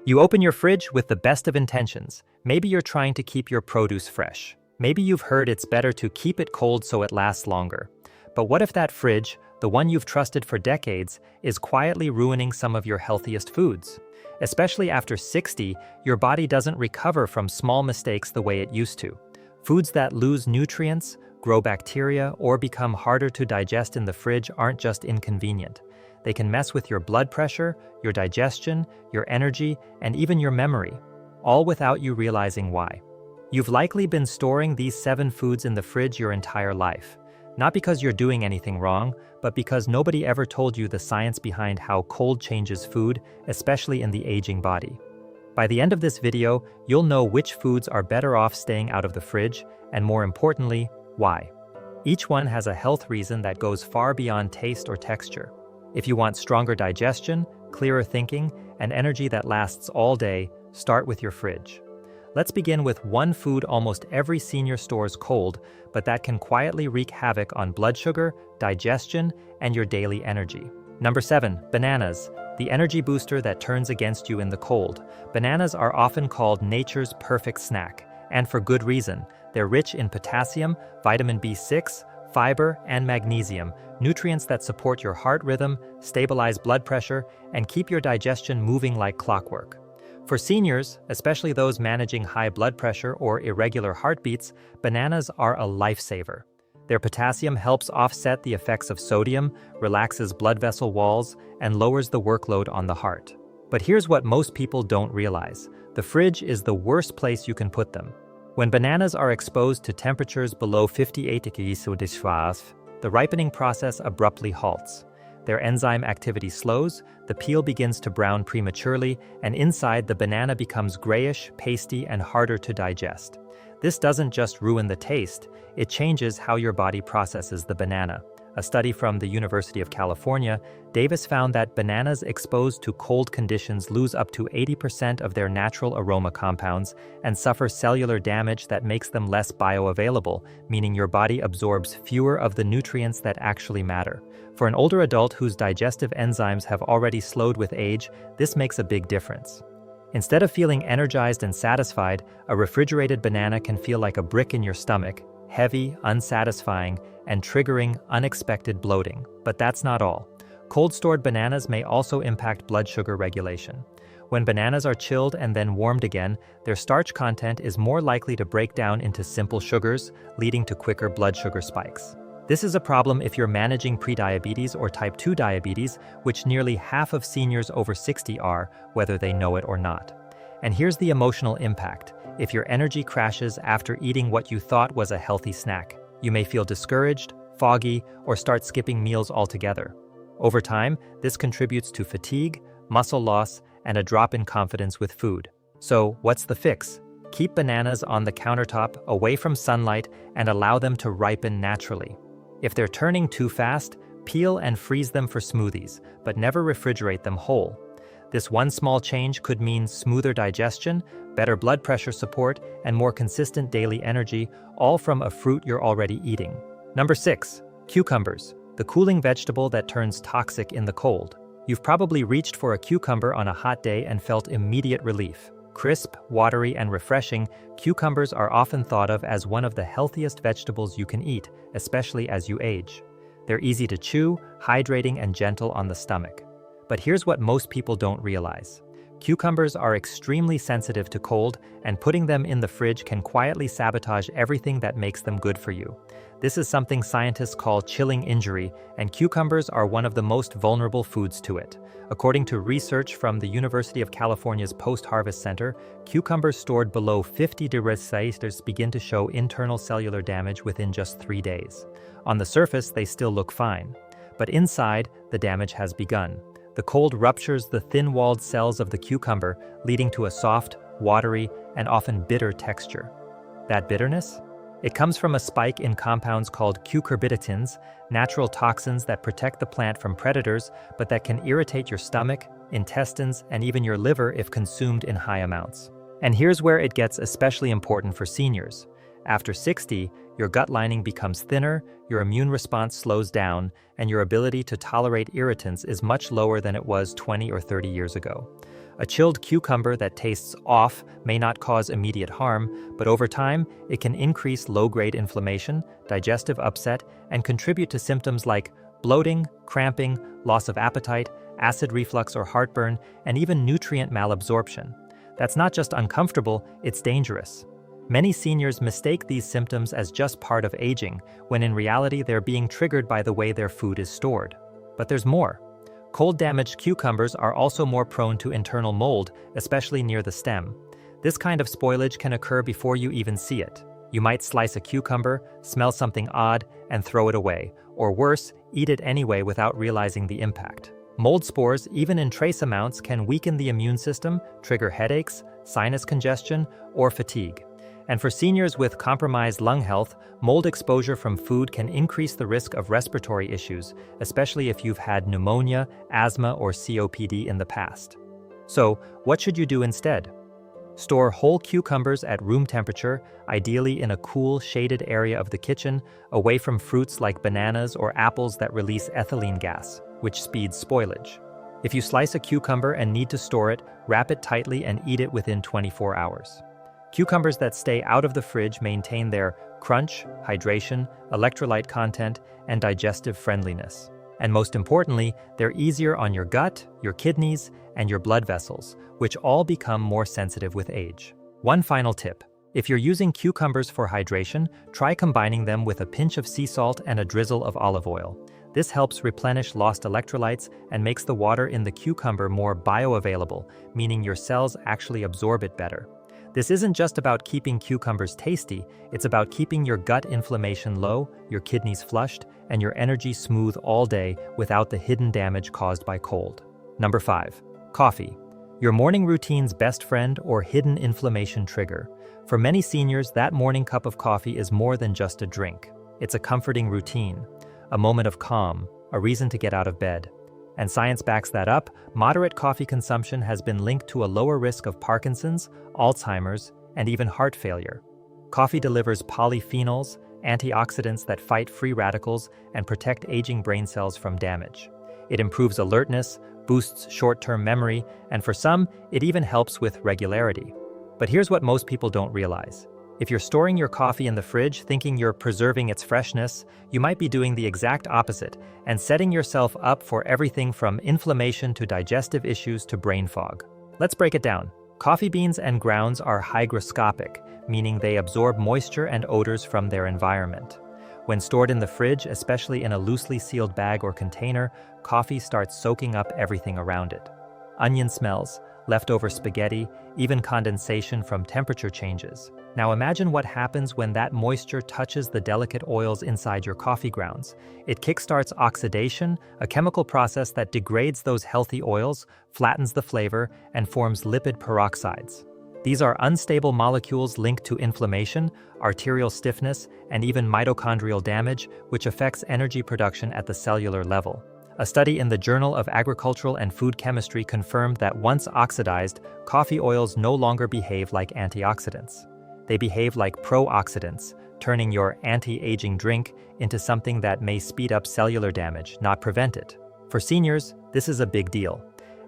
You open your fridge with the best of intentions. Maybe you're trying to keep your produce fresh. Maybe you've heard it's better to keep it cold so it lasts longer. But what if that fridge, the one you've trusted for decades, is quietly ruining some of your healthiest foods? Especially after 60, your body doesn't recover from small mistakes the way it used to. Foods that lose nutrients, grow bacteria, or become harder to digest in the fridge aren't just inconvenient. They can mess with your blood pressure, your digestion, your energy, and even your memory, all without you realizing why. You've likely been storing these 7 foods in the fridge your entire life. Not because you're doing anything wrong, but because nobody ever told you the science behind how cold changes food, especially in the aging body. By the end of this video, you'll know which foods are better off staying out of the fridge, and more importantly, why. Each one has a health reason that goes far beyond taste or texture. If you want stronger digestion, clearer thinking, and energy that lasts all day, start with your fridge. Let's begin with one food almost every senior stores cold, but that can quietly wreak havoc on blood sugar, digestion, and your daily energy. Number 7, bananas, the energy booster that turns against you in the cold. Bananas are often called nature's perfect snack, and for good reason. They're rich in potassium, vitamin B6, fiber, and magnesium, nutrients that support your heart rhythm, stabilize blood pressure, and keep your digestion moving like clockwork. For seniors, especially those managing high blood pressure or irregular heartbeats, bananas are a lifesaver. Their potassium helps offset the effects of sodium, relaxes blood vessel walls, and lowers the workload on the heart. But here's what most people don't realize. The fridge is the worst place you can put them. When bananas are exposed to temperatures below 58 degrees Celsius, the ripening process abruptly halts. Their enzyme activity slows, the peel begins to brown prematurely, and inside the banana becomes grayish, pasty, and harder to digest. This doesn't just ruin the taste, it changes how your body processes the banana. A study from the University of California, Davis found that bananas exposed to cold conditions lose up to 80% of their natural aroma compounds and suffer cellular damage that makes them less bioavailable, meaning your body absorbs fewer of the nutrients that actually matter. For an older adult whose digestive enzymes have already slowed with age, this makes a big difference. Instead of feeling energized and satisfied, a refrigerated banana can feel like a brick in your stomach, heavy, unsatisfying, and triggering unexpected bloating. But that's not all. Cold-stored bananas may also impact blood sugar regulation. When bananas are chilled and then warmed again, their starch content is more likely to break down into simple sugars, leading to quicker blood sugar spikes. This is a problem if you're managing prediabetes or type 2 diabetes, which nearly half of seniors over 60 are, whether they know it or not. And here's the emotional impact. If your energy crashes after eating what you thought was a healthy snack, you may feel discouraged, foggy, or start skipping meals altogether. Over time, this contributes to fatigue, muscle loss, and a drop in confidence with food. So, what's the fix? Keep bananas on the countertop, away from sunlight, and allow them to ripen naturally. If they're turning too fast, peel and freeze them for smoothies, but never refrigerate them whole. This one small change could mean smoother digestion, better blood pressure support, and more consistent daily energy, all from a fruit you're already eating. Number 6, cucumbers, the cooling vegetable that turns toxic in the cold. You've probably reached for a cucumber on a hot day and felt immediate relief. Crisp, watery, and refreshing, cucumbers are often thought of as one of the healthiest vegetables you can eat, especially as you age. They're easy to chew, hydrating, and gentle on the stomach. But here's what most people don't realize. Cucumbers are extremely sensitive to cold, and putting them in the fridge can quietly sabotage everything that makes them good for you. This is something scientists call chilling injury, and cucumbers are one of the most vulnerable foods to it. According to research from the University of California's Post-Harvest Center, cucumbers stored below 50 degrees Celsius begin to show internal cellular damage within just 3 days. On the surface, they still look fine. But inside, the damage has begun. The cold ruptures the thin-walled cells of the cucumber, leading to a soft, watery, and often bitter texture. That bitterness? It comes from a spike in compounds called cucurbitacins, natural toxins that protect the plant from predators, but that can irritate your stomach, intestines, and even your liver if consumed in high amounts. And here's where it gets especially important for seniors. After 60, your gut lining becomes thinner, your immune response slows down, and your ability to tolerate irritants is much lower than it was 20 or 30 years ago. A chilled cucumber that tastes off may not cause immediate harm, but over time, it can increase low-grade inflammation, digestive upset, and contribute to symptoms like bloating, cramping, loss of appetite, acid reflux or heartburn, and even nutrient malabsorption. That's not just uncomfortable, it's dangerous. Many seniors mistake these symptoms as just part of aging, when in reality they're being triggered by the way their food is stored. But there's more. Cold-damaged cucumbers are also more prone to internal mold, especially near the stem. This kind of spoilage can occur before you even see it. You might slice a cucumber, smell something odd, and throw it away, or worse, eat it anyway without realizing the impact. Mold spores, even in trace amounts, can weaken the immune system, trigger headaches, sinus congestion, or fatigue. And for seniors with compromised lung health, mold exposure from food can increase the risk of respiratory issues, especially if you've had pneumonia, asthma, or COPD in the past. So, what should you do instead? Store whole cucumbers at room temperature, ideally in a cool, shaded area of the kitchen, away from fruits like bananas or apples that release ethylene gas, which speeds spoilage. If you slice a cucumber and need to store it, wrap it tightly and eat it within 24 hours. Cucumbers that stay out of the fridge maintain their crunch, hydration, electrolyte content, and digestive friendliness. And most importantly, they're easier on your gut, your kidneys, and your blood vessels, which all become more sensitive with age. One final tip. If you're using cucumbers for hydration, try combining them with a pinch of sea salt and a drizzle of olive oil. This helps replenish lost electrolytes and makes the water in the cucumber more bioavailable, meaning your cells actually absorb it better. This isn't just about keeping cucumbers tasty, it's about keeping your gut inflammation low, your kidneys flushed, and your energy smooth all day without the hidden damage caused by cold. Number 5. Coffee. Your morning routine's best friend or hidden inflammation trigger. For many seniors, that morning cup of coffee is more than just a drink. It's a comforting routine, a moment of calm, a reason to get out of bed. And science backs that up. Moderate coffee consumption has been linked to a lower risk of Parkinson's, Alzheimer's, and even heart failure. Coffee delivers polyphenols, antioxidants that fight free radicals and protect aging brain cells from damage. It improves alertness, boosts short-term memory, and for some, it even helps with regularity. But here's what most people don't realize. If you're storing your coffee in the fridge thinking you're preserving its freshness, you might be doing the exact opposite and setting yourself up for everything from inflammation to digestive issues to brain fog. Let's break it down. Coffee beans and grounds are hygroscopic, meaning they absorb moisture and odors from their environment. When stored in the fridge, especially in a loosely sealed bag or container, coffee starts soaking up everything around it. Onion smells, leftover spaghetti, even condensation from temperature changes. Now imagine what happens when that moisture touches the delicate oils inside your coffee grounds. It kickstarts oxidation, a chemical process that degrades those healthy oils, flattens the flavor, and forms lipid peroxides. These are unstable molecules linked to inflammation, arterial stiffness, and even mitochondrial damage, which affects energy production at the cellular level. A study in the Journal of Agricultural and Food Chemistry confirmed that once oxidized, coffee oils no longer behave like antioxidants. They behave like pro-oxidants, turning your anti-aging drink into something that may speed up cellular damage, not prevent it. For seniors, this is a big deal.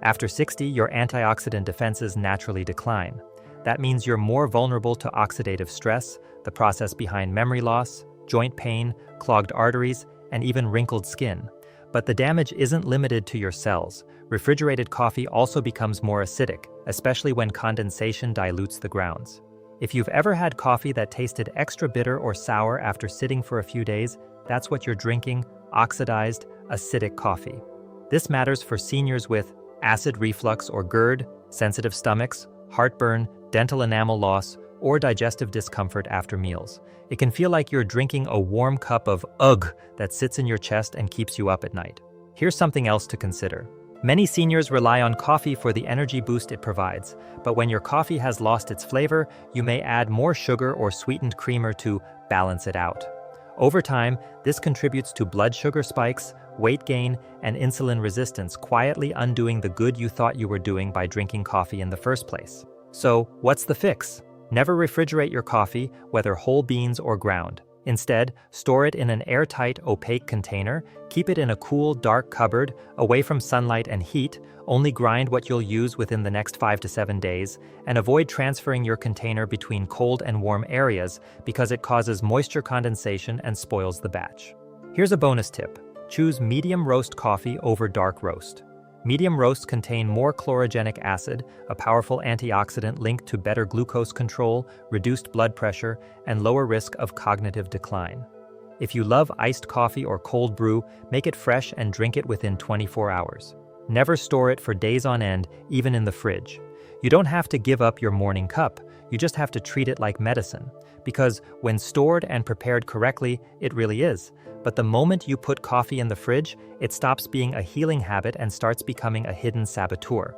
After 60, your antioxidant defenses naturally decline. That means you're more vulnerable to oxidative stress, the process behind memory loss, joint pain, clogged arteries, and even wrinkled skin. But the damage isn't limited to your cells. Refrigerated coffee also becomes more acidic, especially when condensation dilutes the grounds. If you've ever had coffee that tasted extra bitter or sour after sitting for a few days, that's what you're drinking: oxidized, acidic coffee. This matters for seniors with acid reflux or GERD, sensitive stomachs, heartburn, dental enamel loss, or digestive discomfort after meals. It can feel like you're drinking a warm cup of ugh that sits in your chest and keeps you up at night. Here's something else to consider. Many seniors rely on coffee for the energy boost it provides, but when your coffee has lost its flavor, you may add more sugar or sweetened creamer to balance it out. Over time, this contributes to blood sugar spikes, weight gain, and insulin resistance, quietly undoing the good you thought you were doing by drinking coffee in the first place. So, what's the fix? Never refrigerate your coffee, whether whole beans or ground. Instead, store it in an airtight, opaque container, keep it in a cool, dark cupboard, away from sunlight and heat, only grind what you'll use within the next 5 to 7 days, and avoid transferring your container between cold and warm areas because it causes moisture condensation and spoils the batch. Here's a bonus tip. Choose medium roast coffee over dark roast. Medium roasts contain more chlorogenic acid, a powerful antioxidant linked to better glucose control, reduced blood pressure, and lower risk of cognitive decline. If you love iced coffee or cold brew, make it fresh and drink it within 24 hours. Never store it for days on end, even in the fridge. You don't have to give up your morning cup, you just have to treat it like medicine. Because when stored and prepared correctly, it really is. But the moment you put coffee in the fridge, it stops being a healing habit and starts becoming a hidden saboteur.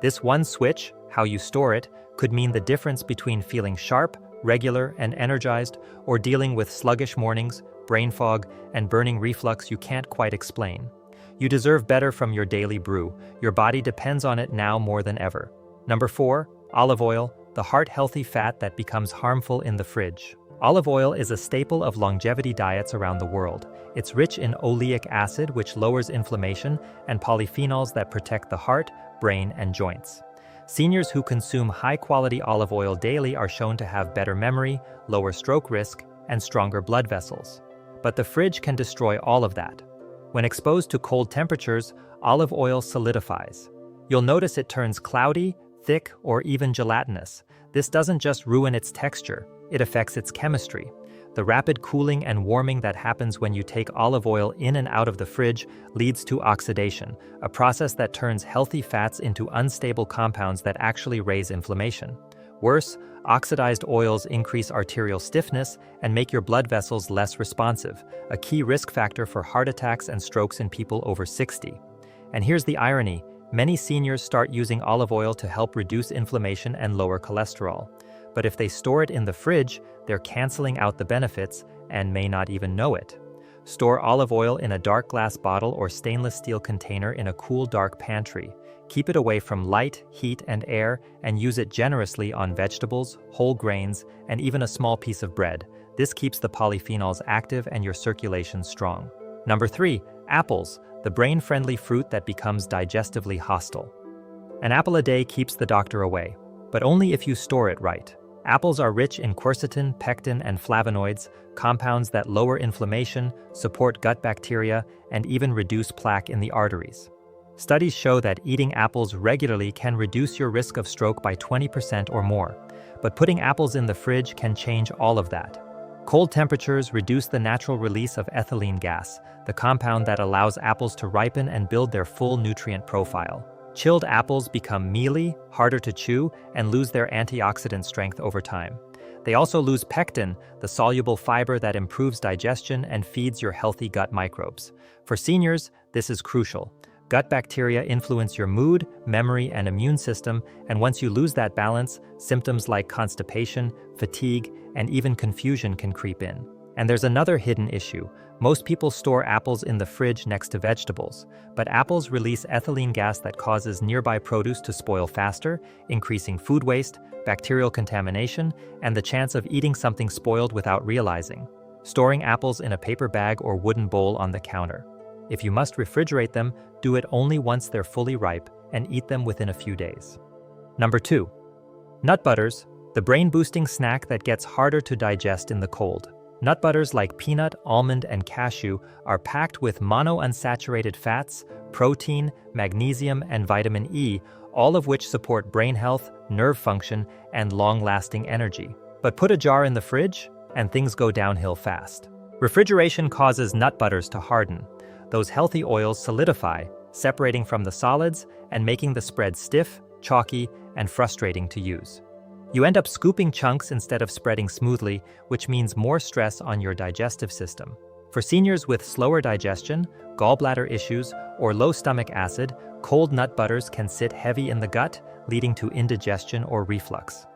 This one switch, how you store it, could mean the difference between feeling sharp, regular, and energized, or dealing with sluggish mornings, brain fog, and burning reflux you can't quite explain. You deserve better from your daily brew. Your body depends on it now more than ever. Number 4, olive oil, the heart-healthy fat that becomes harmful in the fridge. Olive oil is a staple of longevity diets around the world. It's rich in oleic acid, which lowers inflammation, and polyphenols that protect the heart, brain, and joints. Seniors who consume high-quality olive oil daily are shown to have better memory, lower stroke risk, and stronger blood vessels. But the fridge can destroy all of that. When exposed to cold temperatures, olive oil solidifies. You'll notice it turns cloudy, thick, or even gelatinous. This doesn't just ruin its texture, it affects its chemistry. The rapid cooling and warming that happens when you take olive oil in and out of the fridge leads to oxidation, a process that turns healthy fats into unstable compounds that actually raise inflammation. Worse, oxidized oils increase arterial stiffness and make your blood vessels less responsive, a key risk factor for heart attacks and strokes in people over 60. And here's the irony. Many seniors start using olive oil to help reduce inflammation and lower cholesterol. But if they store it in the fridge, they're canceling out the benefits and may not even know it. Store olive oil in a dark glass bottle or stainless steel container in a cool, dark pantry. Keep it away from light, heat, and air, and use it generously on vegetables, whole grains, and even a small piece of bread. This keeps the polyphenols active and your circulation strong. Number 3, apples, the brain-friendly fruit that becomes digestively hostile. An apple a day keeps the doctor away, but only if you store it right. Apples are rich in quercetin, pectin, and flavonoids, compounds that lower inflammation, support gut bacteria, and even reduce plaque in the arteries. Studies show that eating apples regularly can reduce your risk of stroke by 20% or more, but putting apples in the fridge can change all of that. Cold temperatures reduce the natural release of ethylene gas, the compound that allows apples to ripen and build their full nutrient profile. Chilled apples become mealy, harder to chew, and lose their antioxidant strength over time. They also lose pectin, the soluble fiber that improves digestion and feeds your healthy gut microbes. For seniors, this is crucial. Gut bacteria influence your mood, memory, and immune system, and once you lose that balance, symptoms like constipation, fatigue, and even confusion can creep in. And there's another hidden issue. Most people store apples in the fridge next to vegetables, but apples release ethylene gas that causes nearby produce to spoil faster, increasing food waste, bacterial contamination, and the chance of eating something spoiled without realizing. Storing apples in a paper bag or wooden bowl on the counter. If you must refrigerate them, do it only once they're fully ripe and eat them within a few days. Number 2. Nut butters, the brain-boosting snack that gets harder to digest in the cold. Nut butters like peanut, almond, and cashew are packed with monounsaturated fats, protein, magnesium, and vitamin E, all of which support brain health, nerve function, and long-lasting energy. But put a jar in the fridge, and things go downhill fast. Refrigeration causes nut butters to harden. Those healthy oils solidify, separating from the solids and making the spread stiff, chalky, and frustrating to use. You end up scooping chunks instead of spreading smoothly, which means more stress on your digestive system. For seniors with slower digestion, gallbladder issues, or low stomach acid, cold nut butters can sit heavy in the gut, leading to indigestion or reflux.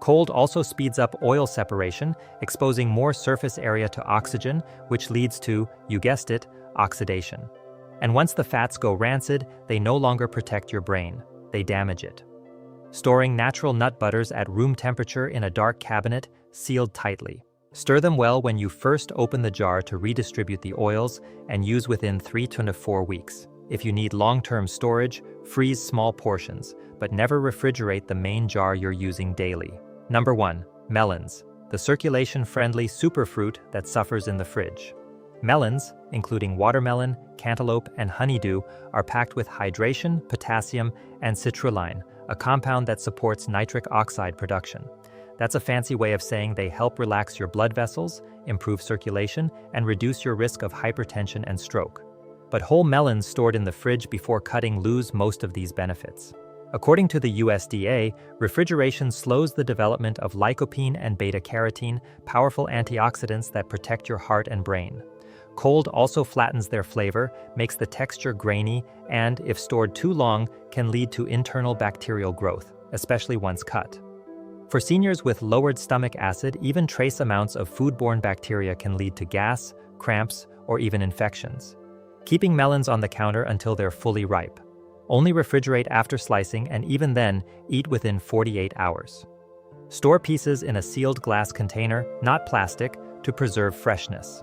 Cold also speeds up oil separation, exposing more surface area to oxygen, which leads to, you guessed it, oxidation. And once the fats go rancid, they no longer protect your brain, they damage it. Storing natural nut butters at room temperature in a dark cabinet, sealed tightly. Stir them well when you first open the jar to redistribute the oils and use within 3 to 4 weeks. If you need long-term storage, freeze small portions, but never refrigerate the main jar you're using daily. Number 1. Melons, the circulation-friendly superfruit that suffers in the fridge. Melons, including watermelon, cantaloupe, and honeydew, are packed with hydration, potassium, and citrulline, a compound that supports nitric oxide production. That's a fancy way of saying they help relax your blood vessels, improve circulation, and reduce your risk of hypertension and stroke. But whole melons stored in the fridge before cutting lose most of these benefits. According to the USDA, refrigeration slows the development of lycopene and beta-carotene, powerful antioxidants that protect your heart and brain. Cold also flattens their flavor, makes the texture grainy, and, if stored too long, can lead to internal bacterial growth, especially once cut. For seniors with lowered stomach acid, even trace amounts of foodborne bacteria can lead to gas, cramps, or even infections. Keeping melons on the counter until they're fully ripe. Only refrigerate after slicing, and even then, eat within 48 hours. Store pieces in a sealed glass container, not plastic, to preserve freshness.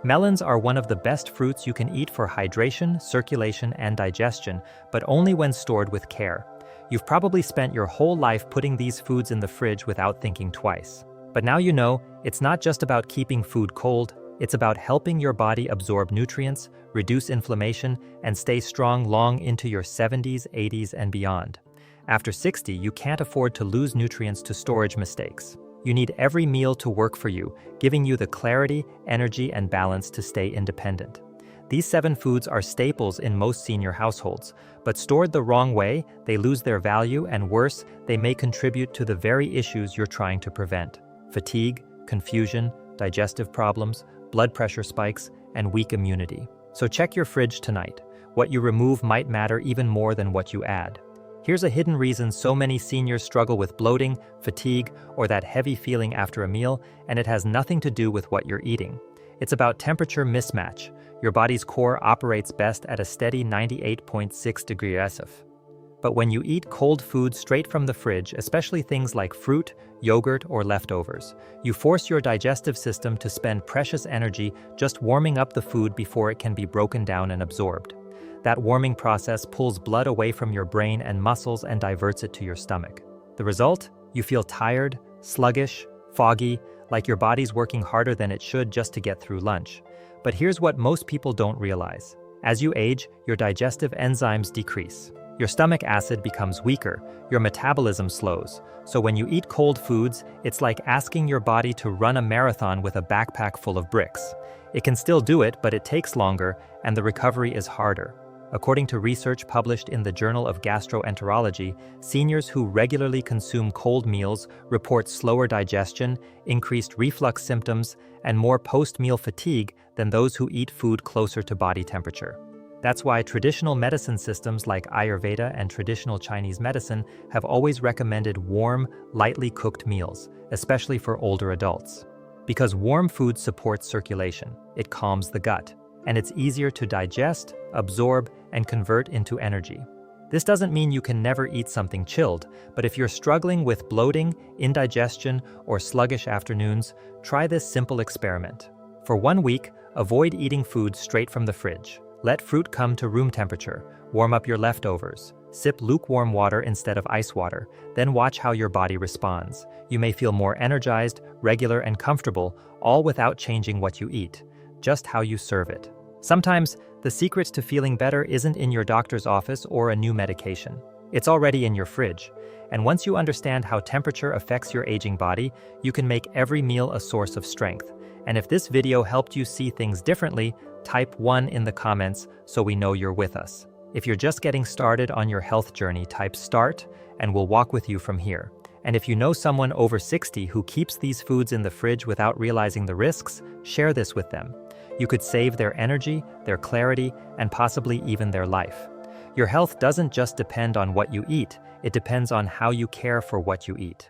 Melons are one of the best fruits you can eat for hydration, circulation, and digestion, but only when stored with care. You've probably spent your whole life putting these foods in the fridge without thinking twice. But now you know, it's not just about keeping food cold, it's about helping your body absorb nutrients, reduce inflammation, and stay strong long into your 70s, 80s, and beyond. After 60, you can't afford to lose nutrients to storage mistakes. You need every meal to work for you, giving you the clarity, energy, and balance to stay independent. These 7 foods are staples in most senior households, but stored the wrong way, they lose their value, and worse, they may contribute to the very issues you're trying to prevent: fatigue, confusion, digestive problems, blood pressure spikes, and weak immunity. So check your fridge tonight. What you remove might matter even more than what you add. Here's a hidden reason so many seniors struggle with bloating, fatigue, or that heavy feeling after a meal, and it has nothing to do with what you're eating. It's about temperature mismatch. Your body's core operates best at a steady 98.6 degrees Celsius. But when you eat cold food straight from the fridge, especially things like fruit, yogurt, or leftovers, you force your digestive system to spend precious energy just warming up the food before it can be broken down and absorbed. That warming process pulls blood away from your brain and muscles and diverts it to your stomach. The result? You feel tired, sluggish, foggy, like your body's working harder than it should just to get through lunch. But here's what most people don't realize. As you age, your digestive enzymes decrease. Your stomach acid becomes weaker, your metabolism slows. So when you eat cold foods, it's like asking your body to run a marathon with a backpack full of bricks. It can still do it, but it takes longer, and the recovery is harder. According to research published in the Journal of Gastroenterology, seniors who regularly consume cold meals report slower digestion, increased reflux symptoms, and more post-meal fatigue than those who eat food closer to body temperature. That's why traditional medicine systems like Ayurveda and traditional Chinese medicine have always recommended warm, lightly cooked meals, especially for older adults. Because warm food supports circulation, it calms the gut, and it's easier to digest, absorb, and convert into energy. This doesn't mean you can never eat something chilled, but if you're struggling with bloating, indigestion, or sluggish afternoons, try this simple experiment. For 1 week, avoid eating food straight from the fridge. Let fruit come to room temperature, warm up your leftovers, sip lukewarm water instead of ice water, then watch how your body responds. You may feel more energized, regular, and comfortable, all without changing what you eat, just how you serve it. Sometimes, the secret to feeling better isn't in your doctor's office or a new medication. It's already in your fridge. And once you understand how temperature affects your aging body, you can make every meal a source of strength. And if this video helped you see things differently, type 1 in the comments so we know you're with us. If you're just getting started on your health journey, type START and we'll walk with you from here. And if you know someone over 60 who keeps these foods in the fridge without realizing the risks, share this with them. You could save their energy, their clarity, and possibly even their life. Your health doesn't just depend on what you eat, it depends on how you care for what you eat.